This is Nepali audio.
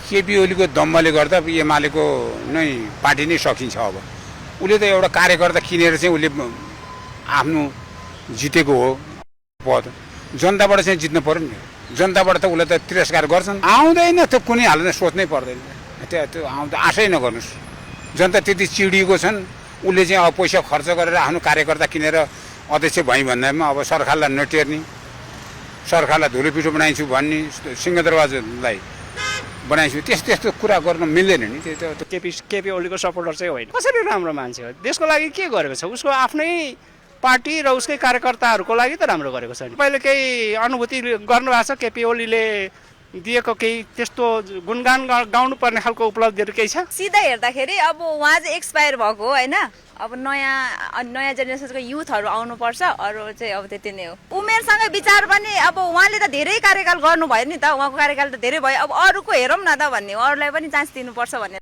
केपी ओलीको दम्बले गर्दा एमालेको नै पार्टी नै सकिन्छ। अब उसले त एउटा कार्यकर्ता किनेर चाहिँ उसले आफ्नो जितेको हो पद, जनताबाट चाहिँ जित्नु पर्यो नि। जनताबाट त उसले त तिरस्कार गर्छन्, आउँदैन त कुनै हालतमा सोच्नै पर्दैन। त्यो आउँदा आशै नगर्नुहोस्, जनता त्यति चिडिएको छन्। उसले चाहिँ अब पैसा खर्च गरेर आफ्नो कार्यकर्ता किनेर अध्यक्ष भई भन्दामा अब सरकारलाई नटेर्ने, सरकारलाई धुलोपिठो बनाइन्छु भन्ने, सिंहदरबारलाई बनाइन्छु, त्यस्तो कुरा गर्न मिल्दैन नि। त्यो केपी ओलीको सपोर्टर चाहिँ होइन, कसरी राम्रो मान्छे हो, देशको लागि के गरेको छ, उसको आफ्नै पार्टी र उसकै कार्यकर्ताहरूको लागि त राम्रो गरेको छ। पहिले केही अनुभूति गर्नुभएको छ केपी ओलीले दिएको केही त्यस्तो गुणगान गाउनु पर्ने खालको उपलब्धिहरू केही छ? सिधा हेर्दाखेरि अब उहाँ चाहिँ एक्सपायर भएको हो होइन। अब नयाँ जेनेरेसनको युथहरू आउनुपर्छ, अरू चाहिँ अब त्यति नै हो। उमेरसँगै विचार पनि अब उहाँले त धेरै कार्यकाल गर्नुभयो नि त, उहाँको कार्यकाल त धेरै भयो। अब अरूको हेरौँ न त भन्ने, अरूलाई पनि चान्स दिनुपर्छ भन्ने।